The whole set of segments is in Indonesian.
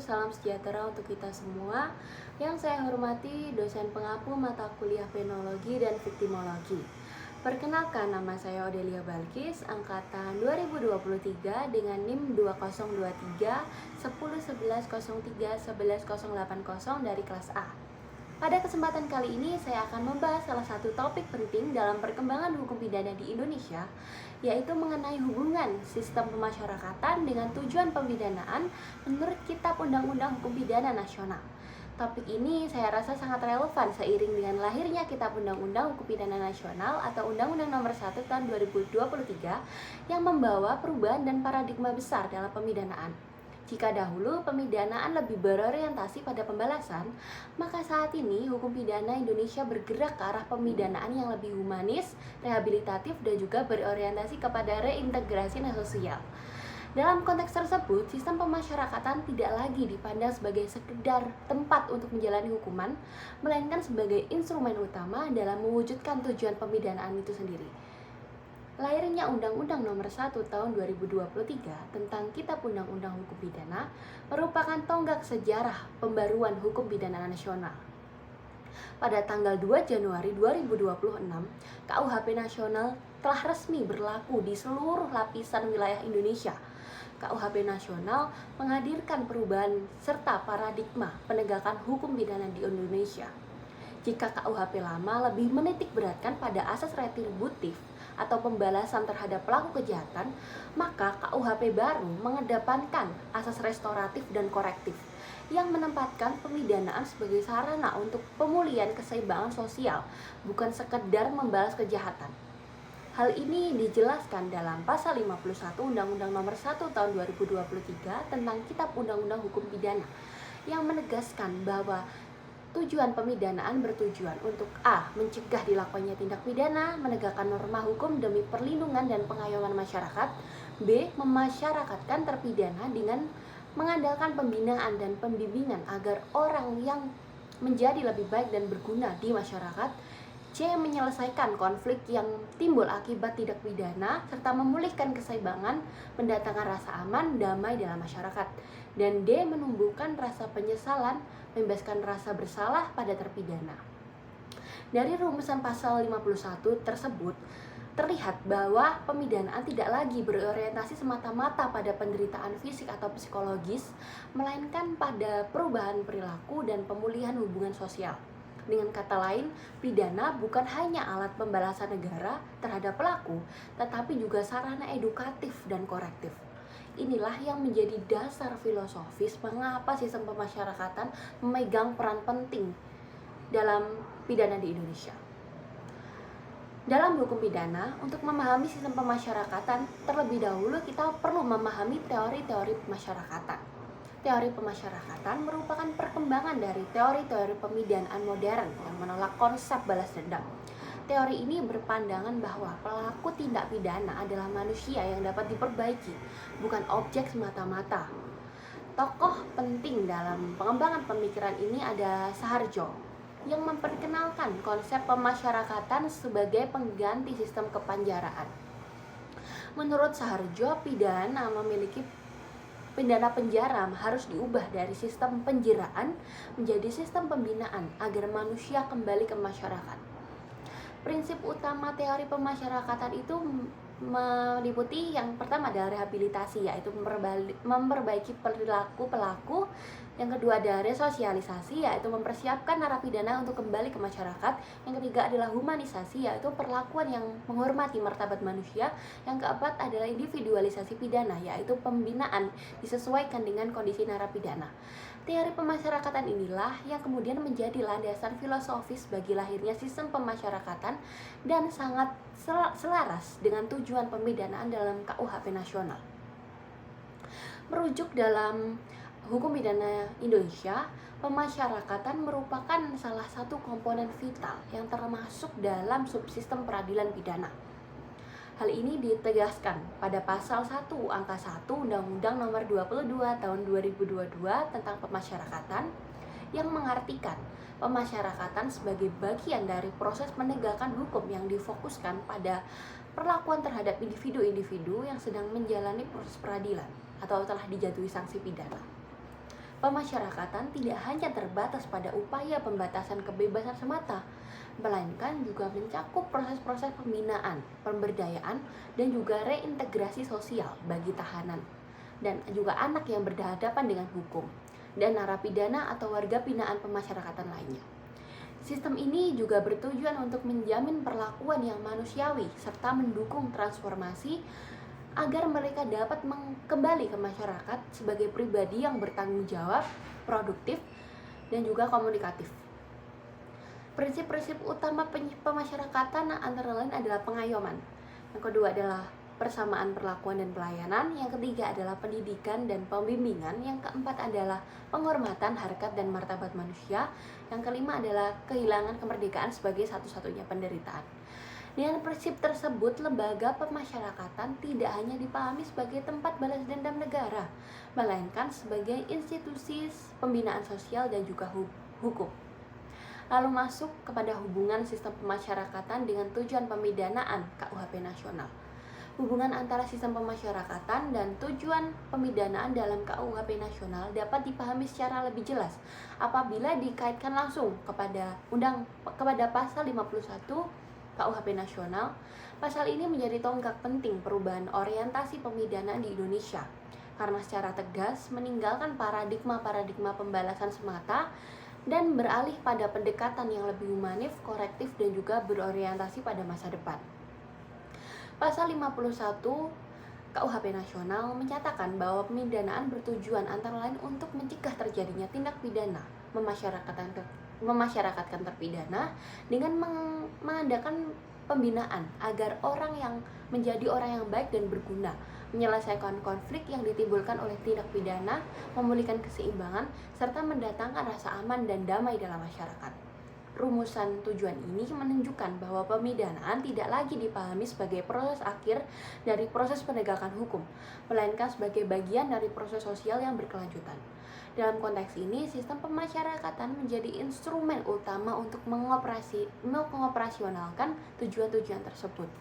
salam sejahtera untuk kita semua. Yang saya hormati dosen pengampu mata kuliah penologi dan viktimologi. Perkenalkan, nama saya Odelia Balkis, angkatan 2023 dengan NIM 2023 101103 11080 dari kelas A. Pada kesempatan kali ini saya akan membahas salah satu topik penting dalam perkembangan hukum pidana di Indonesia, yaitu mengenai hubungan sistem pemasyarakatan dengan tujuan pemidanaan menurut Kitab Undang-Undang Hukum Pidana Nasional. Topik ini saya rasa sangat relevan seiring dengan lahirnya Kitab Undang-Undang Hukum Pidana Nasional atau Undang-Undang Nomor 1 Tahun 2023 yang membawa perubahan dan paradigma besar dalam pemidanaan. Jika dahulu pemidanaan lebih berorientasi pada pembalasan, maka saat ini hukum pidana Indonesia bergerak ke arah pemidanaan yang lebih humanis, rehabilitatif, dan juga berorientasi kepada reintegrasi sosial. Dalam konteks tersebut, sistem pemasyarakatan tidak lagi dipandang sebagai sekedar tempat untuk menjalani hukuman, melainkan sebagai instrumen utama dalam mewujudkan tujuan pemidanaan itu sendiri. Lahirnya Undang-Undang Nomor 1 Tahun 2023 tentang Kitab Undang-Undang Hukum Pidana merupakan tonggak sejarah pembaruan hukum pidana nasional. Pada tanggal 2 Januari 2026, KUHP nasional telah resmi berlaku di seluruh lapisan wilayah Indonesia. KUHP nasional menghadirkan perubahan serta paradigma penegakan hukum pidana di Indonesia. Jika KUHP lama lebih menitik beratkan pada asas retributif atau pembalasan terhadap pelaku kejahatan, maka KUHP baru mengedepankan asas restoratif dan korektif yang menempatkan pemidanaan sebagai sarana untuk pemulihan keseimbangan sosial, bukan sekedar membalas kejahatan. Hal ini dijelaskan dalam pasal 51 Undang-Undang Nomor 1 Tahun 2023 tentang Kitab Undang-Undang Hukum Pidana yang menegaskan bahwa tujuan pemidanaan bertujuan untuk A. Mencegah dilakukannya tindak pidana, menegakkan norma hukum demi perlindungan dan pengayoman masyarakat. B. Memasyarakatkan terpidana dengan mengandalkan pembinaan dan pembimbingan agar orang yang menjadi lebih baik dan berguna di masyarakat. C. Menyelesaikan konflik yang timbul akibat tindak pidana serta memulihkan keseimbangan, mendatangkan rasa aman, damai dalam masyarakat. Dan D. Menumbuhkan rasa penyesalan, membebaskan rasa bersalah pada terpidana. Dari rumusan pasal 51 tersebut, terlihat bahwa pemidanaan tidak lagi berorientasi semata-mata pada penderitaan fisik atau psikologis, melainkan pada perubahan perilaku dan pemulihan hubungan sosial. Dengan kata lain, pidana bukan hanya alat pembalasan negara terhadap pelaku, tetapi juga sarana edukatif dan korektif. Inilah yang menjadi dasar filosofis mengapa sistem pemasyarakatan memegang peran penting dalam pidana di Indonesia. Dalam hukum pidana, untuk memahami sistem pemasyarakatan, terlebih dahulu kita perlu memahami teori-teori pemasyarakatan. Teori pemasyarakatan merupakan perkembangan dari teori-teori pemidanaan modern yang menolak konsep balas dendam. Teori ini berpandangan bahwa pelaku tindak pidana adalah manusia yang dapat diperbaiki, bukan objek semata-mata. Tokoh penting dalam pengembangan pemikiran ini ada Saharjo, yang memperkenalkan konsep pemasyarakatan sebagai pengganti sistem kepenjaraan. Menurut Saharjo, pidana penjara harus diubah dari sistem penjeraan menjadi sistem pembinaan agar manusia kembali ke masyarakat. Prinsip utama teori pemasyarakatan itu meliputi yang pertama adalah rehabilitasi, yaitu memperbaiki perilaku pelaku. Yang kedua adalah resosialisasi, yaitu mempersiapkan narapidana untuk kembali ke masyarakat. Yang ketiga adalah humanisasi, yaitu perlakuan yang menghormati martabat manusia. Yang keempat adalah individualisasi pidana, yaitu pembinaan disesuaikan dengan kondisi narapidana. Teori pemasyarakatan inilah yang kemudian menjadi landasan filosofis bagi lahirnya sistem pemasyarakatan dan sangat selaras dengan tujuan pemidanaan dalam KUHP nasional. Merujuk dalam hukum pidana Indonesia, pemasyarakatan merupakan salah satu komponen vital yang termasuk dalam subsistem peradilan pidana. Hal ini ditegaskan pada pasal 1 angka 1 Undang-Undang Nomor 22 Tahun 2022 tentang pemasyarakatan yang mengartikan pemasyarakatan sebagai bagian dari proses penegakan hukum yang difokuskan pada perlakuan terhadap individu-individu yang sedang menjalani proses peradilan atau telah dijatuhi sanksi pidana. Pemasyarakatan tidak hanya terbatas pada upaya pembatasan kebebasan semata, melainkan juga mencakup proses-proses pembinaan, pemberdayaan, dan juga reintegrasi sosial bagi tahanan dan juga anak yang berhadapan dengan hukum dan narapidana atau warga binaan pemasyarakatan lainnya. Sistem ini juga bertujuan untuk menjamin perlakuan yang manusiawi serta mendukung transformasi agar mereka dapat kembali ke masyarakat sebagai pribadi yang bertanggung jawab, produktif, dan juga komunikatif. Prinsip-prinsip utama pemasyarakatan antara lain adalah pengayoman. Yang kedua adalah persamaan perlakuan dan pelayanan. Yang ketiga adalah pendidikan dan pembimbingan. Yang keempat adalah penghormatan harkat dan martabat manusia. Yang kelima adalah kehilangan kemerdekaan sebagai satu-satunya penderitaan. Dengan prinsip tersebut, lembaga pemasyarakatan tidak hanya dipahami sebagai tempat balas dendam negara, melainkan sebagai institusi pembinaan sosial dan juga hukum. Lalu masuk kepada hubungan sistem pemasyarakatan dengan tujuan pemidanaan KUHP nasional. Hubungan antara sistem pemasyarakatan dan tujuan pemidanaan dalam KUHP nasional dapat dipahami secara lebih jelas apabila dikaitkan langsung kepada pasal 51 KUHP nasional. Pasal ini menjadi tonggak penting perubahan orientasi pemidanaan di Indonesia karena secara tegas meninggalkan paradigma pembalasan semata dan beralih pada pendekatan yang lebih humanis, korektif, dan juga berorientasi pada masa depan. Pasal 51 KUHP nasional menyatakan bahwa pemidanaan bertujuan antara lain untuk mencegah terjadinya tindak pidana memasyarakatkan terpidana dengan mengadakan pembinaan agar orang yang menjadi orang yang baik dan berguna, menyelesaikan konflik yang ditimbulkan oleh tindak pidana, memulihkan keseimbangan, serta mendatangkan rasa aman dan damai dalam masyarakat. Rumusan tujuan ini menunjukkan bahwa pemidanaan tidak lagi dipahami sebagai proses akhir dari proses penegakan hukum, melainkan sebagai bagian dari proses sosial yang berkelanjutan. Dalam konteks ini, sistem pemasyarakatan menjadi instrumen utama untuk mengoperasionalkan tujuan-tujuan tersebut.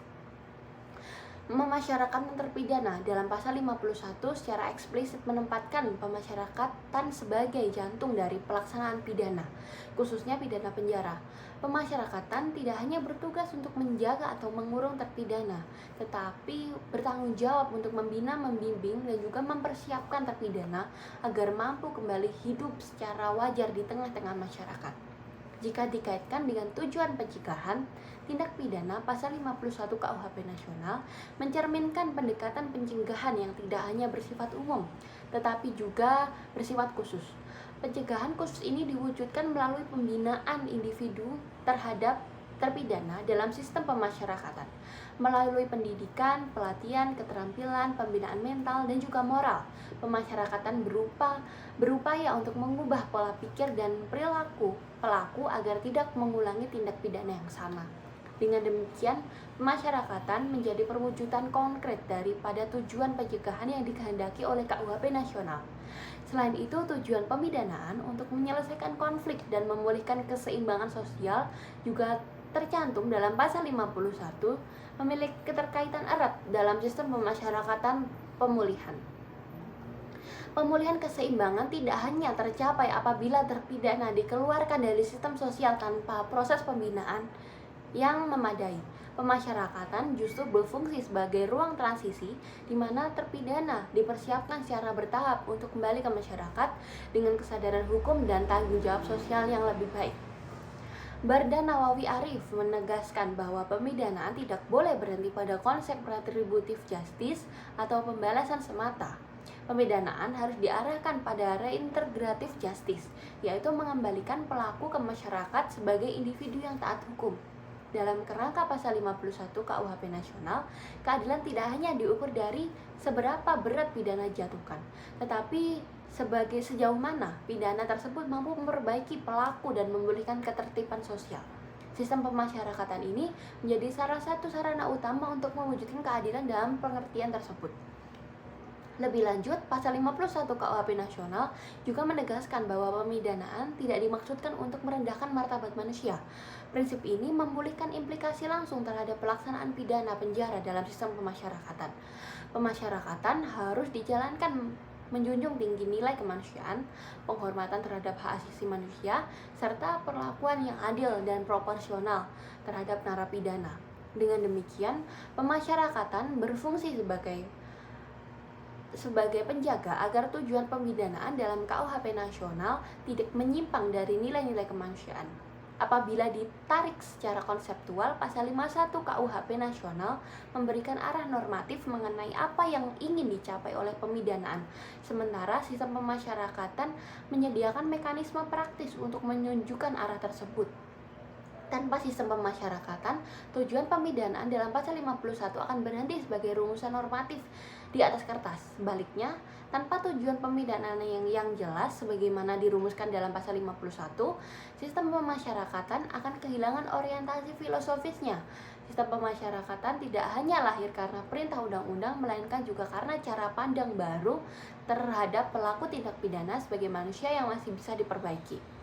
Memasyarakatkan terpidana dalam pasal 51 secara eksplisit menempatkan pemasyarakatan sebagai jantung dari pelaksanaan pidana, khususnya pidana penjara. Pemasyarakatan tidak hanya bertugas untuk menjaga atau mengurung terpidana, tetapi bertanggung jawab untuk membina, membimbing, dan juga mempersiapkan terpidana agar mampu kembali hidup secara wajar di tengah-tengah masyarakat. Jika dikaitkan dengan tujuan pencegahan tindak pidana, pasal 51 KUHP nasional mencerminkan pendekatan pencegahan yang tidak hanya bersifat umum, tetapi juga bersifat khusus. Pencegahan khusus ini diwujudkan melalui pembinaan individu terhadap terpidana dalam sistem pemasyarakatan, melalui pendidikan, pelatihan, keterampilan, pembinaan mental, dan juga moral. Pemasyarakatan berupaya untuk mengubah pola pikir dan perilaku pelaku agar tidak mengulangi tindak pidana yang sama. Dengan demikian, pemasyarakatan menjadi perwujudan konkret daripada tujuan pencegahan yang dikehendaki oleh KUHP nasional. Selain itu, tujuan pemidanaan untuk menyelesaikan konflik dan memulihkan keseimbangan sosial juga tercantum dalam pasal 51, memiliki keterkaitan erat dalam sistem pemasyarakatan pemulihan. Pemulihan keseimbangan tidak hanya tercapai apabila terpidana dikeluarkan dari sistem sosial tanpa proses pembinaan yang memadai. Pemasyarakatan justru berfungsi sebagai ruang transisi di mana terpidana dipersiapkan secara bertahap untuk kembali ke masyarakat dengan kesadaran hukum dan tanggung jawab sosial yang lebih baik. Barda Nawawi Arif menegaskan bahwa pemidanaan tidak boleh berhenti pada konsep retributive justice atau pembalasan semata. Pemidanaan harus diarahkan pada reintegrative justice, yaitu mengembalikan pelaku ke masyarakat sebagai individu yang taat hukum. Dalam kerangka pasal 51 KUHP nasional, keadilan tidak hanya diukur dari seberapa berat pidana dijatuhkan, tetapi sebagai sejauh mana pidana tersebut mampu memperbaiki pelaku dan memulihkan ketertiban sosial. Sistem pemasyarakatan ini menjadi salah satu sarana utama untuk mewujudkan keadilan dalam pengertian tersebut. Lebih lanjut, pasal 51 KUHP nasional juga menegaskan bahwa pemidanaan tidak dimaksudkan untuk merendahkan martabat manusia. Prinsip ini memulihkan implikasi langsung terhadap pelaksanaan pidana penjara dalam sistem pemasyarakatan. Pemasyarakatan harus dijalankan menjunjung tinggi nilai kemanusiaan, penghormatan terhadap hak asasi manusia, serta perlakuan yang adil dan proporsional terhadap narapidana. Dengan demikian, pemasyarakatan berfungsi sebagai penjaga agar tujuan pemidanaan dalam KUHP nasional tidak menyimpang dari nilai-nilai kemanusiaan. Apabila ditarik secara konseptual, pasal 51 KUHP nasional memberikan arah normatif mengenai apa yang ingin dicapai oleh pemidanaan, sementara sistem pemasyarakatan menyediakan mekanisme praktis untuk menunjukkan arah tersebut. Tanpa sistem pemasyarakatan, tujuan pemidanaan dalam pasal 51 akan berhenti sebagai rumusan normatif di atas kertas. Sebaliknya, tanpa tujuan pemidanaan yang jelas sebagaimana dirumuskan dalam pasal 51, sistem pemasyarakatan akan kehilangan orientasi filosofisnya. Sistem pemasyarakatan tidak hanya lahir karena perintah undang-undang, melainkan juga karena cara pandang baru terhadap pelaku tindak pidana sebagai manusia yang masih bisa diperbaiki.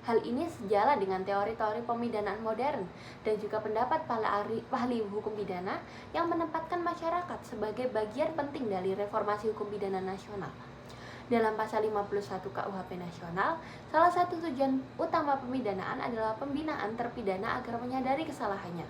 Hal ini sejalan dengan teori-teori pemidanaan modern dan juga pendapat para ahli hukum pidana yang menempatkan masyarakat sebagai bagian penting dari reformasi hukum pidana nasional. Dalam pasal 51 KUHP nasional, salah satu tujuan utama pemidanaan adalah pembinaan terpidana agar menyadari kesalahannya,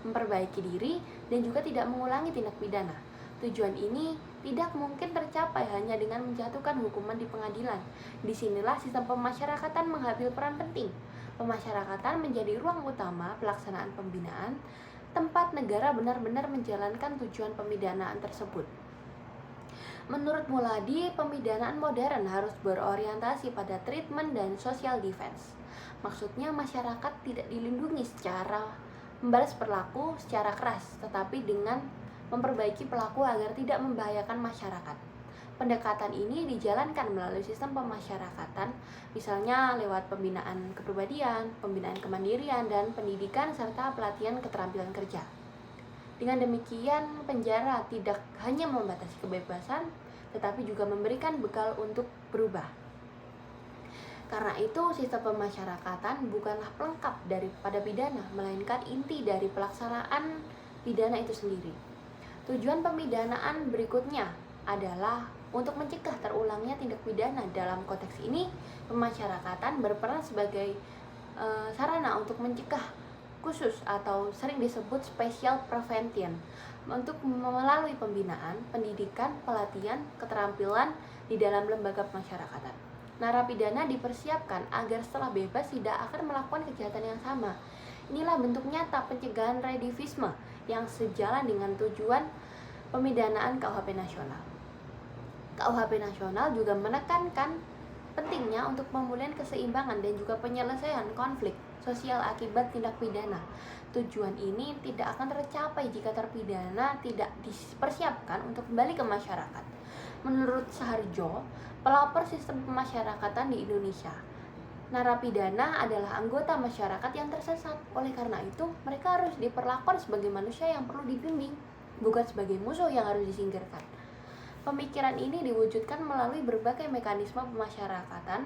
memperbaiki diri, dan juga tidak mengulangi tindak pidana. Tujuan ini tidak mungkin tercapai hanya dengan menjatuhkan hukuman di pengadilan. Disinilah sistem pemasyarakatan mengambil peran penting. Pemasyarakatan menjadi ruang utama pelaksanaan pembinaan, tempat negara benar-benar menjalankan tujuan pemidanaan tersebut. Menurut Muladi, pemidanaan modern harus berorientasi pada treatment dan social defense. Maksudnya masyarakat tidak dilindungi secara membalas perilaku secara keras, tetapi dengan memperbaiki pelaku agar tidak membahayakan masyarakat. Pendekatan ini dijalankan melalui sistem pemasyarakatan, misalnya lewat pembinaan kepribadian, pembinaan kemandirian, dan pendidikan serta pelatihan keterampilan kerja. Dengan demikian, penjara tidak hanya membatasi kebebasan, tetapi juga memberikan bekal untuk berubah. Karena itu, sistem pemasyarakatan bukanlah pelengkap daripada pidana, melainkan inti dari pelaksanaan pidana itu sendiri. Tujuan pemidanaan berikutnya adalah untuk mencegah terulangnya tindak pidana. Dalam konteks ini, pemasyarakatan berperan sebagai sarana untuk mencegah khusus atau sering disebut special prevention untuk melalui pembinaan, pendidikan, pelatihan, keterampilan di dalam lembaga pemasyarakatan. Narapidana dipersiapkan agar setelah bebas tidak akan melakukan kejahatan yang sama. Inilah bentuk nyata pencegahan residivisme yang sejalan dengan tujuan pemidanaan KUHP nasional. KUHP nasional juga menekankan pentingnya untuk pemulihan keseimbangan dan juga penyelesaian konflik sosial akibat tindak pidana. Tujuan ini tidak akan tercapai jika terpidana tidak dipersiapkan untuk kembali ke masyarakat. Menurut Saharjo, pelopor sistem pemasyarakatan di Indonesia, narapidana adalah anggota masyarakat yang tersesat. Oleh karena itu, mereka harus diperlakukan sebagai manusia yang perlu dibimbing, bukan sebagai musuh yang harus disingkirkan. Pemikiran ini diwujudkan melalui berbagai mekanisme pemasyarakatan,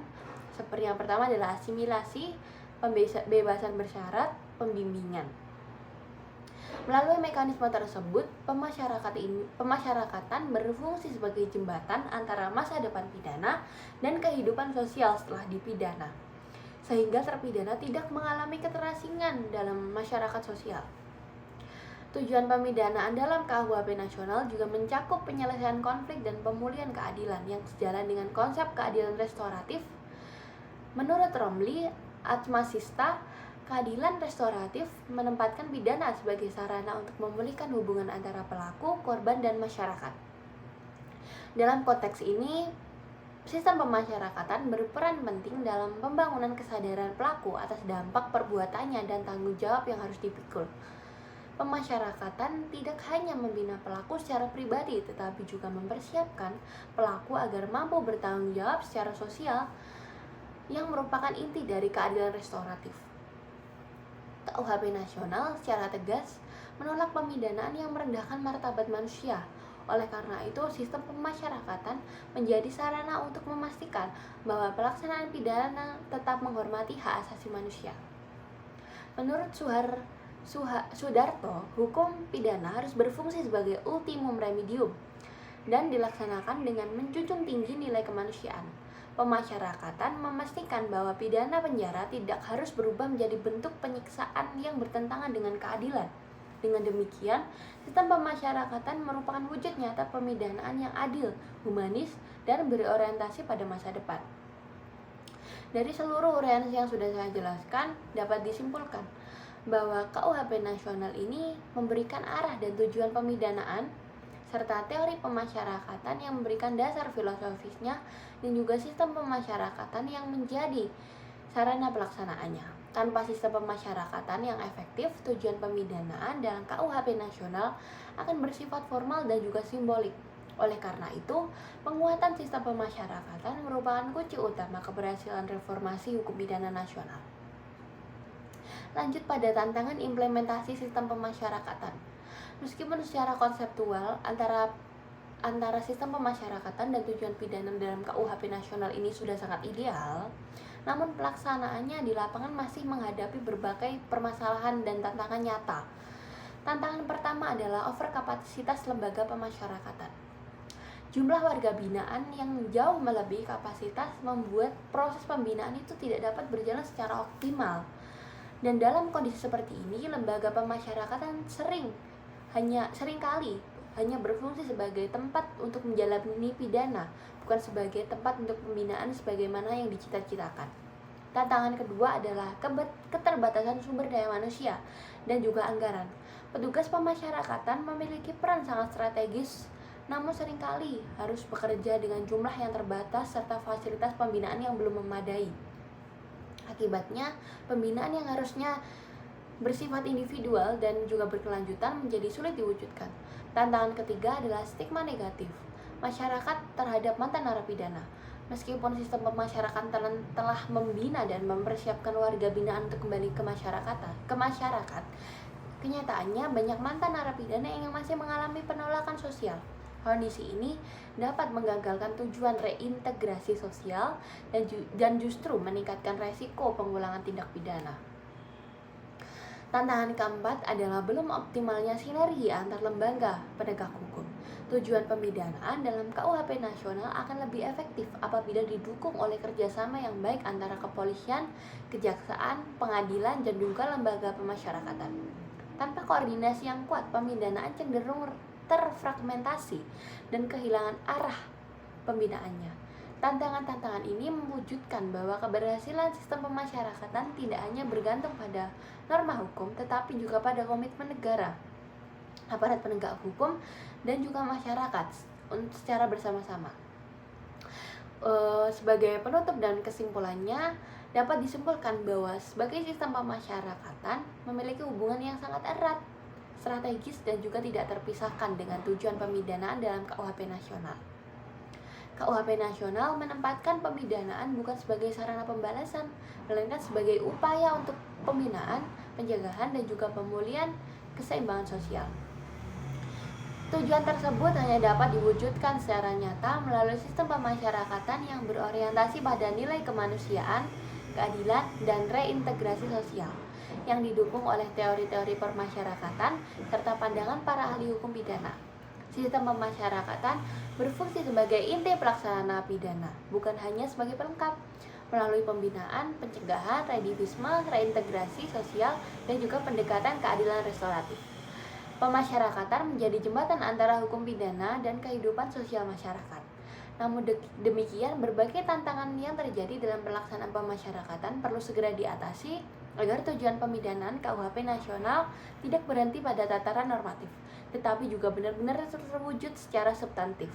seperti yang pertama adalah asimilasi, pembebasan bersyarat, pembimbingan. Melalui mekanisme tersebut, pemasyarakatan berfungsi sebagai jembatan antara masa depan pidana dan kehidupan sosial setelah dipidana, sehingga terpidana tidak mengalami keterasingan dalam masyarakat sosial. Tujuan pemidanaan dalam KUHP nasional juga mencakup penyelesaian konflik dan pemulihan keadilan yang sejalan dengan konsep keadilan restoratif. Menurut Romli Atmasista, keadilan restoratif menempatkan pidana sebagai sarana untuk memulihkan hubungan antara pelaku, korban, dan masyarakat. Dalam konteks ini, sistem pemasyarakatan berperan penting dalam pembangunan kesadaran pelaku atas dampak perbuatannya dan tanggung jawab yang harus dipikul. Pemasyarakatan tidak hanya membina pelaku secara pribadi, tetapi juga mempersiapkan pelaku agar mampu bertanggung jawab secara sosial, yang merupakan inti dari keadilan restoratif. KUHP nasional secara tegas menolak pemidanaan yang merendahkan martabat manusia. Oleh karena itu, sistem pemasyarakatan menjadi sarana untuk memastikan bahwa pelaksanaan pidana tetap menghormati hak asasi manusia. Menurut Sudarto, hukum pidana harus berfungsi sebagai ultimum remedium. dan dilaksanakan dengan menjunjung tinggi nilai kemanusiaan. Pemasyarakatan memastikan bahwa pidana penjara tidak harus berubah menjadi bentuk penyiksaan yang bertentangan dengan keadilan. Dengan demikian, sistem pemasyarakatan merupakan wujud nyata pemidanaan yang adil, humanis, dan berorientasi pada masa depan. Dari seluruh uraian yang sudah saya jelaskan, dapat disimpulkan bahwa KUHP nasional ini memberikan arah dan tujuan pemidanaan serta teori pemasyarakatan yang memberikan dasar filosofisnya dan juga sistem pemasyarakatan yang menjadi sarana pelaksanaannya. Tanpa sistem pemasyarakatan yang efektif, tujuan pemidanaan dalam KUHP nasional akan bersifat formal dan juga simbolik. Oleh karena itu, penguatan sistem pemasyarakatan merupakan kunci utama keberhasilan reformasi hukum pidana nasional. Lanjut pada tantangan implementasi sistem pemasyarakatan. Meskipun secara konseptual antara sistem pemasyarakatan dan tujuan pidana dalam KUHP nasional ini sudah sangat ideal, namun pelaksanaannya di lapangan masih menghadapi berbagai permasalahan dan tantangan nyata. Tantangan pertama adalah overkapasitas lembaga pemasyarakatan. Jumlah warga binaan yang jauh melebihi kapasitas membuat proses pembinaan itu tidak dapat berjalan secara optimal. Dan dalam kondisi seperti ini, lembaga pemasyarakatan seringkali hanya berfungsi sebagai tempat untuk menjalani pidana, bukan sebagai tempat untuk pembinaan sebagaimana yang dicita-citakan. Tantangan kedua adalah keterbatasan sumber daya manusia dan juga anggaran. Petugas pemasyarakatan memiliki peran sangat strategis, namun seringkali harus bekerja dengan jumlah yang terbatas serta fasilitas pembinaan yang belum memadai. Akibatnya, pembinaan yang harusnya bersifat individual dan juga berkelanjutan menjadi sulit diwujudkan. Tantangan ketiga adalah stigma negatif masyarakat terhadap mantan narapidana. Meskipun sistem pemasyarakatan telah membina dan mempersiapkan warga binaan untuk kembali ke masyarakat, kenyataannya banyak mantan narapidana yang masih mengalami penolakan sosial. Kondisi ini dapat menggagalkan tujuan reintegrasi sosial dan justru meningkatkan resiko pengulangan tindak pidana. Tantangan keempat adalah belum optimalnya sinergi antar lembaga penegak hukum. Tujuan pemidanaan dalam KUHP nasional akan lebih efektif apabila didukung oleh kerjasama yang baik antara kepolisian, kejaksaan, pengadilan, dan juga lembaga pemasyarakatan. Tanpa koordinasi yang kuat, pemidanaan cenderung terfragmentasi dan kehilangan arah pembinaannya. Tantangan-tantangan ini mewujudkan bahwa keberhasilan sistem pemasyarakatan tidak hanya bergantung pada norma hukum, tetapi juga pada komitmen negara, aparat penegak hukum, dan juga masyarakat secara bersama-sama. Sebagai penutup dan kesimpulannya, dapat disimpulkan bahwa sebagai sistem pemasyarakatan memiliki hubungan yang sangat erat, strategis, dan juga tidak terpisahkan dengan tujuan pemidanaan dalam KUHP nasional. KUHP nasional menempatkan pemidanaan bukan sebagai sarana pembalasan, melainkan sebagai upaya untuk pembinaan, pencegahan, dan juga pemulihan keseimbangan sosial. Tujuan tersebut hanya dapat diwujudkan secara nyata melalui sistem pemasyarakatan yang berorientasi pada nilai kemanusiaan, keadilan, dan reintegrasi sosial, yang didukung oleh teori-teori permasyarakatan serta pandangan para ahli hukum pidana. Sistem pemasyarakatan berfungsi sebagai inti pelaksana pidana, bukan hanya sebagai pelengkap. Melalui pembinaan, pencegahan, redivisme, reintegrasi sosial, dan juga pendekatan keadilan restoratif, pemasyarakatan menjadi jembatan antara hukum pidana dan kehidupan sosial masyarakat. Namun demikian, berbagai tantangan yang terjadi dalam pelaksanaan pemasyarakatan perlu segera diatasi agar tujuan pemidanaan KUHP nasional tidak berhenti pada tataran normatif, tetapi juga benar-benar terwujud secara substantif.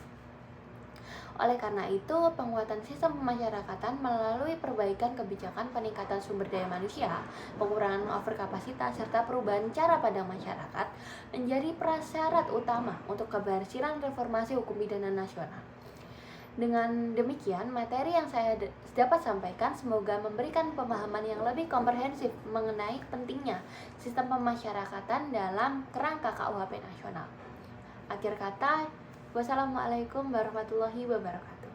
Oleh karena itu, penguatan sistem pemasyarakatan melalui perbaikan kebijakan peningkatan sumber daya manusia, pengurangan overkapasitas, serta perubahan cara pandang masyarakat menjadi prasyarat utama untuk keberhasilan reformasi hukum pidana nasional. Dengan demikian, materi yang saya dapat sampaikan semoga memberikan pemahaman yang lebih komprehensif mengenai pentingnya sistem pemasyarakatan dalam kerangka KUHP nasional. Akhir kata, wassalamualaikum warahmatullahi wabarakatuh.